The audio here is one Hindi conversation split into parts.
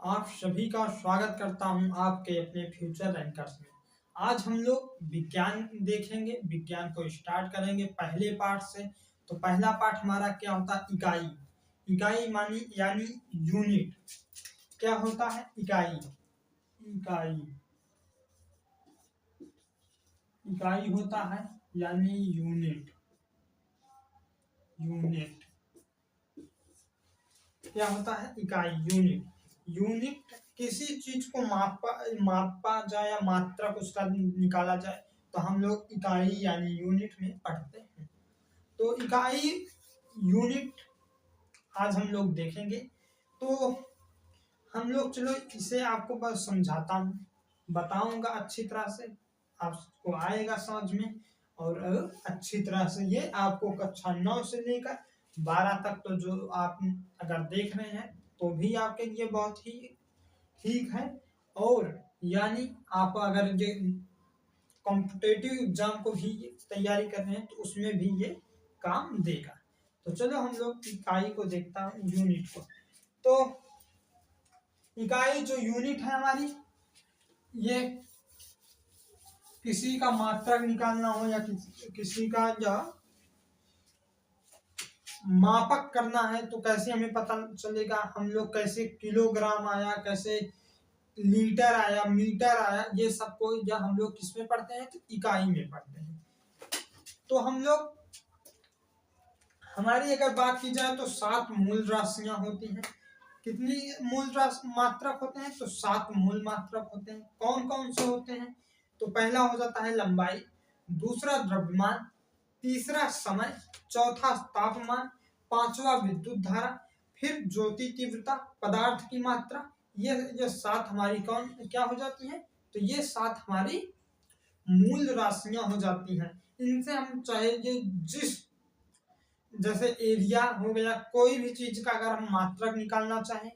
आप सभी का स्वागत करता हूं आपके अपने फ्यूचर रैंकर्स में। आज हम लोग विज्ञान देखेंगे, विज्ञान को स्टार्ट करेंगे पहले पार्ट से। तो पहला पार्ट हमारा क्या होता है? इकाई। इकाई मानी यानी यूनिट। क्या होता है? इकाई। इकाई इकाई होता है यानी यूनिट। यूनिट क्या होता है? इकाई, यूनिट। यूनिट किसी चीज को मापा जाए या मात्रक उसका निकाला जाए तो हम लोग इकाई यानी यूनिट में पढ़ते हैं। तो इकाई यूनिट आज हम लोग देखेंगे। तो हम लोग चलो इसे आपको बस समझाता हूँ, बताऊंगा अच्छी तरह से, आपको आएगा समझ में। और अच्छी तरह से ये आपको कक्षा 9 से लेकर 12 तक, तो जो आप अगर देख रहे हैं तो भी आपके लिए बहुत ही ठीक है। और यानी आप अगर ये कॉम्पिटेटिव एग्जाम को भी तैयारी कर रहे हैं तो उसमें भी ये काम देगा। तो चलो हम लोग इकाई को देखता हूँ, यूनिट को। तो इकाई जो यूनिट है हमारी, ये किसी का मात्रक निकालना हो या किसी का या मापक करना है तो कैसे हमें पता चलेगा? हम लोग कैसे किलोग्राम आया, कैसे लीटर आया, मीटर आया, ये सबको या हम लोग किस में पढ़ते हैं? तो इकाई में पढ़ते हैं। तो हम लोग, हमारी अगर बात की जाए तो 7 मूल राशियां होती हैं। कितनी मूल राशि मात्रक होते हैं? तो 7 मूल मात्रक होते हैं। कौन कौन से होते हैं? तो पहला हो जाता है लंबाई, दूसरा द्रव्यमान, तीसरा समय, चौथा तापमान, पांचवा विद्युत धारा, फिर ज्योति तीव्रता, पदार्थ की मात्रा। ये 7 हमारी कौन क्या हो जाती है? तो ये 7 हमारी मूल राशियां हो जाती हैं। इनसे हम चाहे ये जिस, जैसे एरिया हो गया, कोई भी चीज का अगर हम मात्रक निकालना चाहें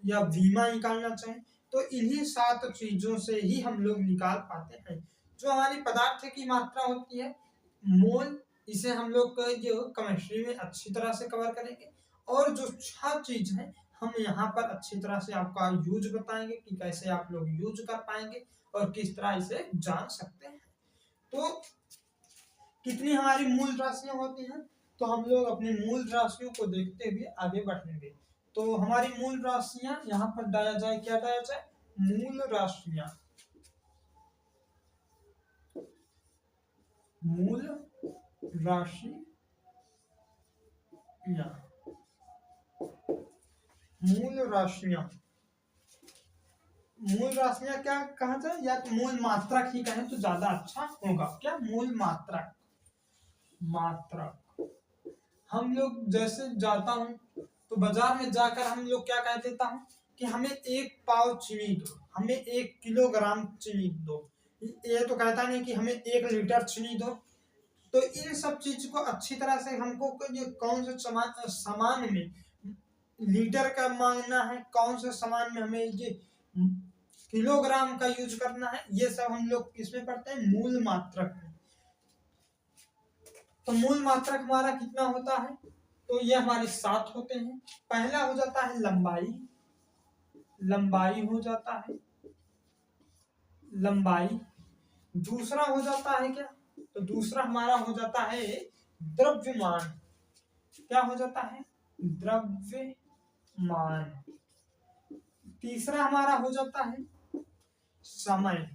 या बीमा निकालना चाहें तो इन्हीं 7 चीजों से ही हम लोग निकाल पाते हैं। जो हमारी पदार्थ की मात्रा होती है, मोल, इसे हम लोग जो केमिस्ट्री में अच्छी तरह से कवर करेंगे। और जो 6 चीज है हम यहाँ पर अच्छी तरह से आपका यूज बताएंगे कि कैसे आप लोग यूज कर पाएंगे और किस तरह इसे जान सकते हैं। तो कितनी हमारी मूल राशियां होती हैं? तो हम लोग अपनी मूल राशियों को देखते हुए आगे बढ़ेंगे। तो हमारी मूल राशियां यहाँ पर डाला जाए, क्या डाला जाए? मूल राशियां। मूल राशि मूल राशियां। मूल राशियां क्या कहा जाए, या तो मूल मात्रक ही कहें तो ज्यादा अच्छा होगा। क्या? मूल मात्रक। मात्रक हम लोग जैसे जाता हूँ तो बाजार में जाकर हम लोग क्या कह देता हूँ कि हमें 1 पाव चीनी दो, हमें 1 किलोग्राम चीनी दो। ये तो कहता नहीं कि हमें 1 लीटर चीनी दो। तो इन सब चीज को अच्छी तरह से हमको ये कौन से सामान में लीटर का मांगना है, कौन से सामान में हमें ये किलोग्राम का यूज करना है, ये सब हम लोग किसमें पढ़ते हैं? मूल मात्रक में। तो मूल मात्रक हमारा कितना होता है? तो ये हमारे 7 होते हैं। पहला हो जाता है लंबाई। लंबाई हो जाता है लंबाई। दूसरा हो जाता है क्या? तो दूसरा हमारा हो जाता है द्रव्यमान। क्या हो जाता है? द्रव्यमान। तीसरा हमारा हो जाता है समय।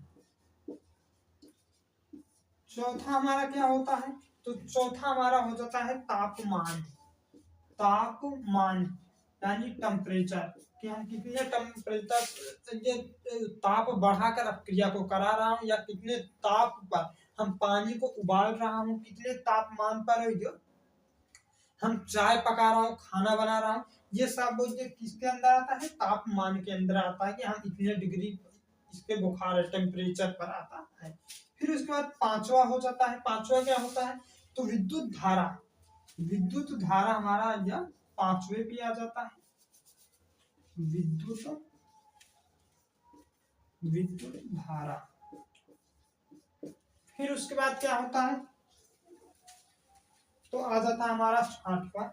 चौथा हमारा क्या होता है? तो चौथा हमारा हो जाता है तापमान। तापमान यानी टेम्परेचर, कि हम कितने टेम्परेचर, ये ताप बढ़ाकर अब क्रिया को करा रहा हूँ, या कितने ताप पर हम पानी को उबाल रहा हूँ, कितने तापमान पर जो हम चाय पका रहा हूँ, खाना बना रहा हूँ, ये सब किसके अंदर आता है? तापमान के अंदर आता है कि हम इतने डिग्री इसके बुखार है, टेम्परेचर पर आता है। फिर उसके बाद पांचवा हो जाता है, पांचवा क्या होता है? तो विद्युत धारा। विद्युत धारा हमारा यह 5वें पे आ जाता है। विद्युत विद्युत धारा। फिर उसके बाद क्या होता है? तो आ जाता है हमारा छठवा।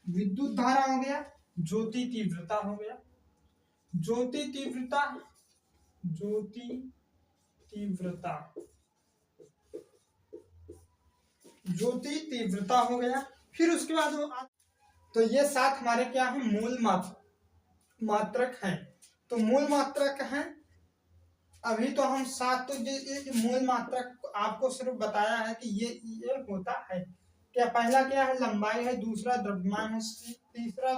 विद्युत धारा हो गया, ज्योति तीव्रता हो गया, ज्योति तीव्रता, ज्योति तीव्रता, ज्योति तीव्रता हो गया। फिर उसके बाद तो ये 7 हमारे क्या है, मूल मात्रक हैं। तो मूल मात्रक हैं, अभी तो हम 7 तो ये मूल मात्रक आपको सिर्फ बताया है कि ये होता है क्या। पहला क्या है, लंबाई है, दूसरा द्रव्यमान है, तीसरा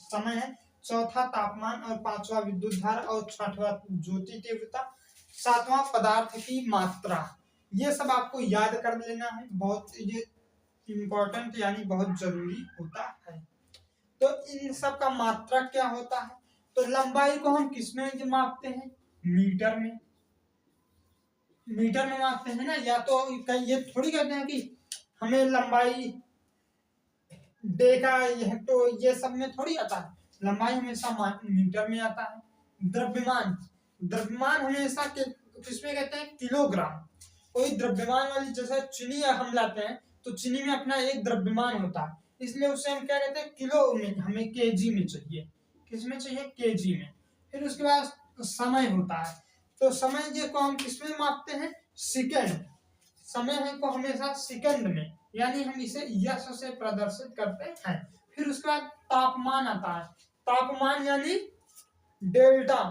समय है, चौथा तापमान और पांचवा विद्युत धारा और छठवां ज्योति तीव्रता, सातवां पदार्थ की मात्रा। ये सब आपको याद कर लेना है, बहुत ये इम्पोर्टेंट यानी बहुत जरूरी होता है। तो इन सब का मात्रक क्या होता है, तो लंबाई को हम किसमें मापते हैं, मीटर में, मीटर में मापते हैं ना। या तो ये थोड़ी कहते हैं कि हमें लंबाई देखा यह, तो ये सब में थोड़ी आता है, लंबाई हमेशा मीटर में आता है। द्रव्यमान, द्रव्यमान हमेशा किसमें कहते हैं, किलोग्राम। कोई द्रव्यमान वाली जैसे चीनी हम लाते हैं तो चीनी में अपना एक द्रव्यमान होता है, इसलिए उसे हम क्या कहते हैं, किलो में, हमें केजी में चाहिए, किसमें चाहिए, केजी में। फिर उसके बाद समय होता है, तो समय को हम किसमें मापते हैं, सेकंड, समय को हमेशा सेकंड में, यानी हम इसे यश से प्रदर्शित करते हैं। फिर उसके बाद तापमान आता है, तापमान यानी डेल्टा,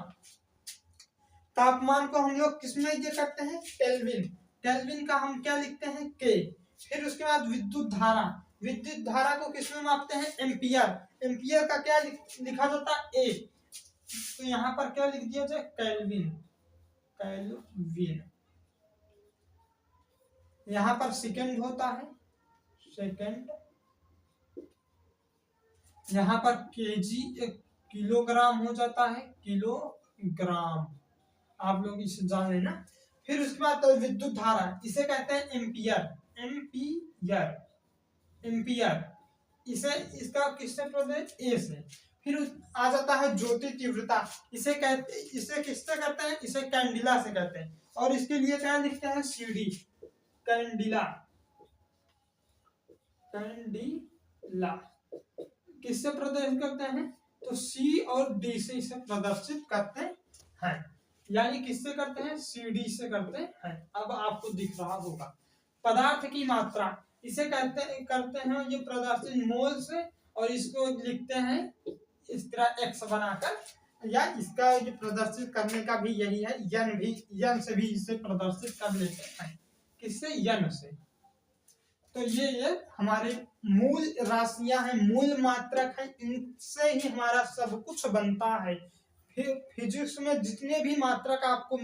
तापमान को हम लोग किसमें ये करते हैं, केल्विन, केल्विन का हम क्या लिखते हैं, के। फिर उसके बाद विद्युत धारा, विद्युत धारा को किसमें मापते हैं, एम्पियर, एम्पियर का क्या लिखा जाता है, ए, तो यहाँ पर क्या लिख दिया जाए, केल्विन, केल्विन। यहाँ पर सेकंड होता है, सेकंड, यहाँ पर केजी किलोग्राम हो जाता है, किलोग्राम, आप लोग इसे जान लेना। फिर उसके बाद तो विद्युत धारा, इसे कहते हैं एम्पियर, एम्पियर, एम्पियर, इसे इसका किससे प्रोडक्ट, ए से। फिर आ जाता है ज्योति तीव्रता, इसे किससे कहते हैं, इसे कैंडिला से कहते हैं, और इसके लिए क्या लिखते हैं, सीडी, कैंडिला, कैंडिला किससे प्रदर्शित करते हैं, तो सी और डी से इसे प्रदर्शित करते हैं, यानी किससे करते हैं, सीडी से करते हैं। अब आपको दिख रहा होगा पदार्थ की मात्रा, इसे करते हैं ये प्रदर्शित मोल से, और इसको लिखते हैं इस तरह एक्स बनाकर, या इसका जो प्रदर्शित करने का भी यही है, यन से भी इसे प्रदर्शित कर लेते हैं, किससे, यन से। तो ये हमारे मूल राशियां हैं, मूल मात्रक हैं, इनसे ही हमारा सब कुछ बनता है। फिर फिजिक्स में जितने भी मात्रक आपको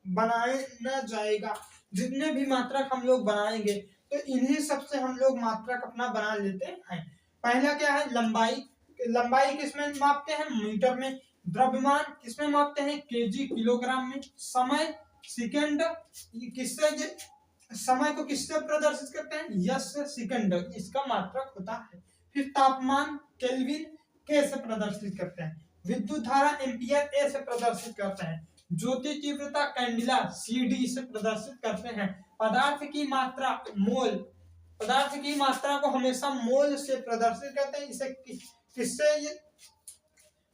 बनाना जाएगा, जितने भी मात्रक हम लोग बनाएंगे, तो इन्हीं सब से हम लोग मात्रक अपना बना लेते हैं। पहला क्या है, लंबाई, लंबाई किसमें मापते हैं, मीटर में। द्रव्यमान किसमें मापते हैं, केजी, किलोग्राम में। समय सेकंड, किससे, समय को किससे प्रदर्शित करते हैं, यश सेकंड, इसका मात्रक होता है। फिर तापमान केल्विन, के से प्रदर्शित करते हैं। विद्युत धारा एम्पियर, ए से प्रदर्शित करते हैं। ज्योति तीव्रता कैंडिला, सीडी से प्रदर्शित करते हैं। पदार्थ की मात्रा मोल, पदार्थ की मात्रा को हमेशा मोल से प्रदर्शित करते हैं। इसे किससे,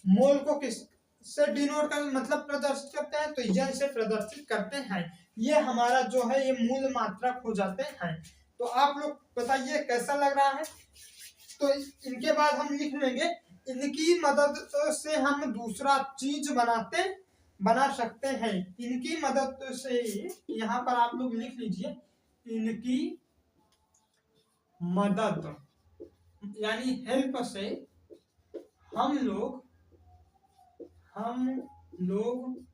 मोल को किस से डिनोट कर मतलब प्रदर्शित करते हैं, तो यन से प्रदर्शित करते हैं। ये हमारा जो है ये मूल मात्रक हो जाते हैं। तो आप लोग बताइए कैसा लग रहा है। तो इनके बाद हम लिख लेंगे, इनकी मदद से हम दूसरा चीज बना सकते हैं। इनकी मदद से, यहाँ पर आप लोग लिख लीजिए, इनकी मदद यानी हेल्प से हम लोग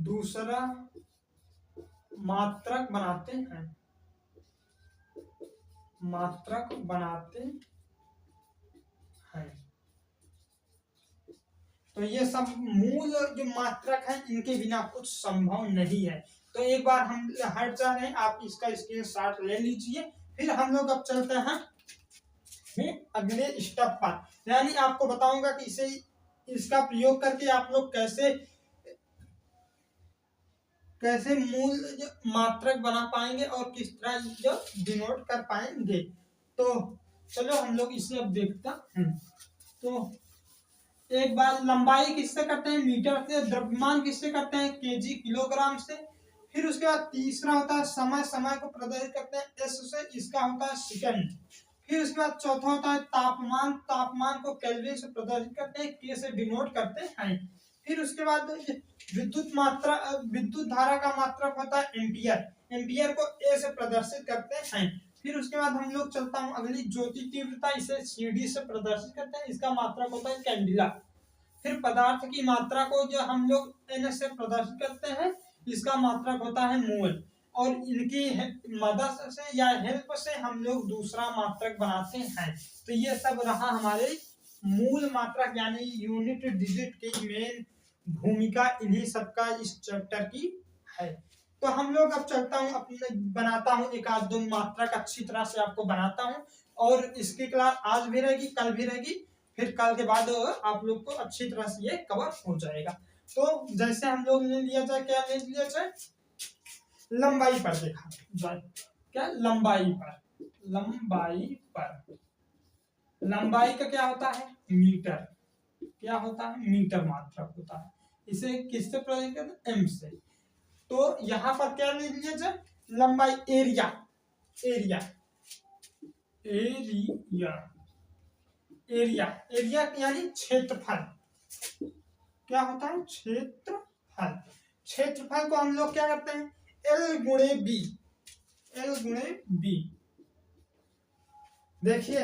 दूसरा मात्रक बनाते हैं, मात्रक बनाते हैं। तो ये सब मूल जो मात्रक है, इनके बिना कुछ संभव नहीं है। तो एक बार हम हट जा रहे हैं, आप इसका स्क्रीनशॉट ले लीजिए। फिर हम लोग अब चलते हैं अगले स्टेप पर, यानी आपको बताऊंगा कि इसका प्रयोग करके आप लोग कैसे मूल मात्रक बना पाएंगे और किस तरह जो डिनोट कर पाएंगे। तो चलो हम लोग इसे अब देखते हैं। तो एक बार लंबाई किससे करते हैं, मीटर से। द्रव्यमान किससे करते हैं, केजी किलोग्राम से। फिर उसके बाद तीसरा होता है समय, समय को प्रदर्शित करते हैं एस से, इसका होता है सेकंड। फिर उसके बाद चौथा होता है तापमान, तापमान को केल्विन से प्रदर्शित करते हैं, के से डिनोट करते हैं। फिर उसके बाद विद्युत मात्रा, विद्युत धारा का मात्रक होता है एम्पियर, एम्पियर को ए से प्रदर्शित करते हैं। फिर उसके बाद हम लोग चलता हूँ अगली, ज्योति तीव्रता, इसे सीडी से प्रदर्शित करते हैं, इसका मात्रक होता है कैंडिला। फिर पदार्थ की मात्रा को जो हम लोग एन से प्रदर्शित करते हैं, इसका मात्रक होता है मोल। और इनकी मदद से या हेल्प से हम लोग दूसरा मात्रक बनाते हैं। तो ये सब रहा हमारे मूल मात्रक यानी यूनिट डिजिट की मेन भूमिका इन्हीं सबका इस चैप्टर की है। तो हम लोग अब चलता हूँ अपने, बनाता हूँ एक आध दो मात्रक अच्छी तरह से आपको बनाता हूँ, और इसकी क्लास आज भी रहेगी, कल भी रहेगी, फिर कल के बाद आप लोग को अच्छी तरह से ये कवर हो जाएगा। तो जैसे हम लोग ले लिया जाए, क्या ले लिया जाए, लंबाई पर देखा जाए, क्या लंबाई पर, लंबाई पर, लंबाई का क्या होता है मीटर, क्या होता है मीटर मात्रक होता है। इसे किससे प्रदर्शित करते हैं, एम से। तो यहाँ पर क्या ले लिया जाए, लंबाई, area, area, area, area, area यानी क्षेत्रफल, क्या होता है क्षेत्रफल। क्षेत्रफल को हम लोग क्या करते हैं, एल गुणे बी, एल गुणे बी। देखिए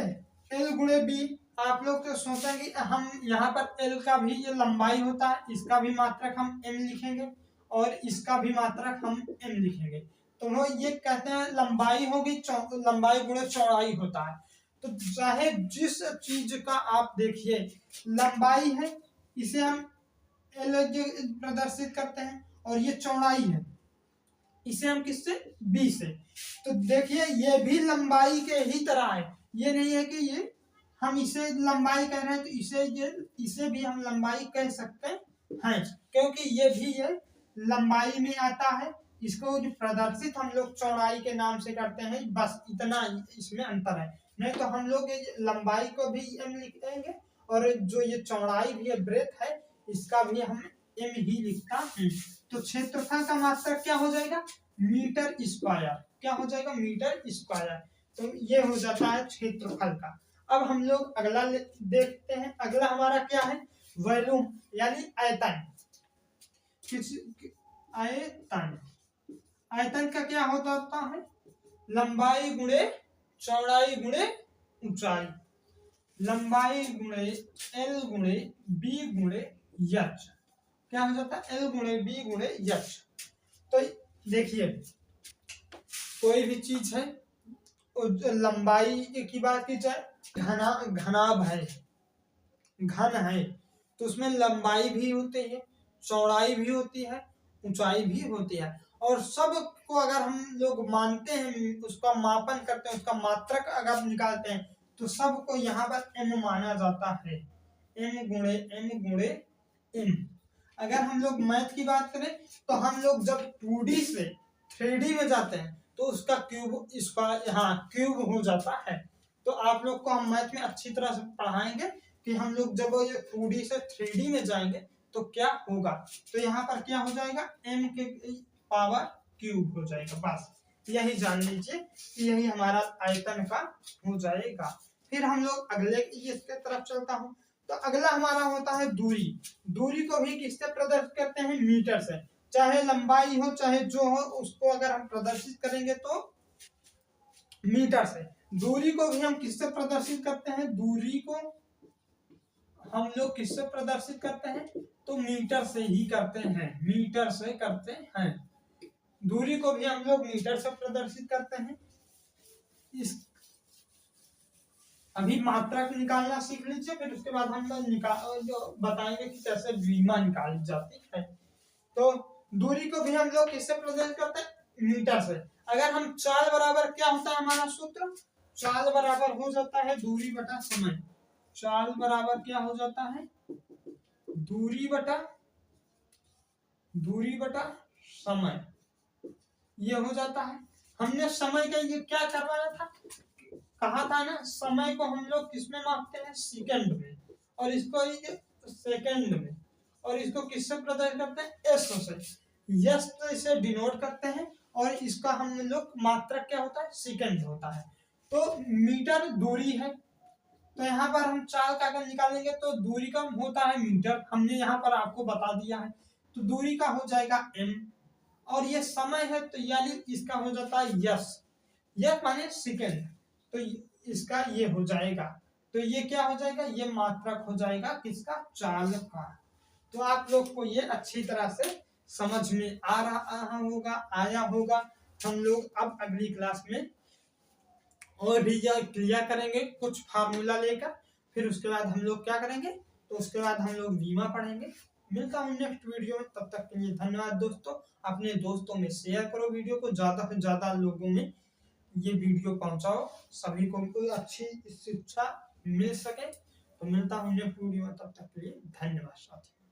एल गुणे बी, आप लोग तो सोचेंगे हम यहाँ पर एल का भी ये लंबाई होता है, इसका भी मात्रक हम एम लिखेंगे और इसका भी मात्रक हम एम लिखेंगे। तो वो ये कहते हैं लंबाई होगी, लंबाई गुणे चौड़ाई होता है। तो चाहे जिस चीज का आप देखिए लंबाई है, इसे हम एल प्रदर्शित करते हैं, और ये चौड़ाई है, इसे हम किससे, बी से। तो देखिए ये भी लंबाई के ही तरह है, ये नहीं है कि ये हम इसे लंबाई कह रहे हैं तो इसे भी हम लंबाई कह सकते हैं, क्योंकि ये भी ये लंबाई में आता है। इसको जो प्रदर्शित हम लोग चौड़ाई के नाम से करते हैं, बस इतना इसमें अंतर है। नहीं तो हम लोग लंबाई को भी एम लिख देंगे, और जो ये चौड़ाई भी है, ब्रेथ है, इसका भी हम एम ही लिखता है। तो क्षेत्रफल का मात्रक क्या हो जाएगा, मीटर स्क्वायर, क्या हो जाएगा, मीटर स्क्वायर। तो ये हो जाता है क्षेत्रफल का। अब हम लोग अगला देखते हैं, अगला हमारा क्या है, वॉल्यूम यानी आयतन। आयतन, आयतन का क्या होता है, लंबाई गुणे चौड़ाई गुणे ऊंचाई, लंबाई गुणे एल गुणे बी गुणे एच, क्या हो जाता है, एल गुणे बी गुणे एच। तो देखिए कोई भी चीज है, लंबाई की बात की जाए, घनाभ है, घन है, तो उसमें लंबाई भी होती है, चौड़ाई भी होती है, ऊंचाई भी होती है। और सब को अगर हम लोग मानते हैं, उसका मापन करते हैं, उसका मात्रक अगर निकालते हैं, तो सबको यहाँ पर एम माना जाता है, एम गुणे एम। अगर हम लोग मैथ की बात करें, तो हम लोग जब 2D से 3D में जाते हैं, तो उसका क्यूब, इसका हाँ क्यूब हो जाता है। तो आप लोग को हम मैथ में अच्छी तरह से पढ़ाएंगे कि हम लोग जब ये 2D से 3D में जाएंगे तो क्या होगा। तो यहाँ पर क्या हो जाएगा, m के पावर क्यूब हो जाएगा, बस यही जान लीजिए कि यही हमारा आयतन का हो जाएगा। फिर हम लोग अगले इसके तरफ चलता हूँ। तो अगला हमारा होता है दूरी, दूरी को भी किससे प्रदर्शित करते हैं, मीटर से। चाहे लंबाई हो चाहे जो हो, उसको अगर हम प्रदर्शित करेंगे तो मीटर से। दूरी को भी हम किससे प्रदर्शित करते हैं, दूरी को हम लोग किससे प्रदर्शित करते हैं, तो मीटर से ही करते हैं, मीटर से करते हैं। दूरी को भी हम लोग मीटर से प्रदर्शित करते हैं। इस अभी मात्रक निकालना सीख लीजिए, फिर उसके बाद हम जो बताएंगे कि कैसे बीमा निकाली जाती है। तो दूरी को भी हम लोग किससे प्रदर्शित करते हैं, मीटर से। अगर हम चाल बराबर, क्या होता है हमारा सूत्र, चाल बराबर हो जाता है दूरी बटा समय। चाल बराबर क्या हो जाता है, दूरी बटा समय, ये हो जाता है। हमने समय का ये क्या करवाया था, कहा था ना, समय को हम लोग किसमें मापते हैं, सेकंड में, और इसको सेकंड में, और इसको किससे प्रदर्शित करते हैं, एस से। यस तो इसे डिनोट करते हैं, और इसका हम लोग मात्रक क्या होता है, सेकंड होता है। तो मीटर दूरी है, तो यहाँ पर हम चाल का अगर निकालेंगे तो दूरी का होता है मीटर, हमने यहाँ पर आपको बता दिया है। तो दूरी का हो जाएगा m, और ये समय है तो यानी इसका हो जाता है यस, यस माने सेकंड, तो इसका ये हो जाएगा। तो ये क्या हो जाएगा, ये मात्रक हो जाएगा किसका, चाल का। तो आप लोग को ये अच्छी तरह से समझ में आ रहा होगा, आया होगा। हम लोग अब अगली क्लास में और भी क्लियर करेंगे कुछ फार्मूला लेकर, फिर उसके बाद हम लोग क्या करेंगे, तो उसके बाद हम लोग बीमा पढ़ेंगे। मिलता हूँ नेक्स्ट वीडियो में, तब तक के लिए धन्यवाद दोस्तों। अपने दोस्तों में शेयर करो वीडियो को, ज्यादा से ज्यादा लोगों में ये वीडियो पहुंचाओ, सभी को कोई अच्छी शिक्षा मिल सके। तो मिलता हूँ नेक्स्ट वीडियो में, तब तक के लिए धन्यवाद साथियों।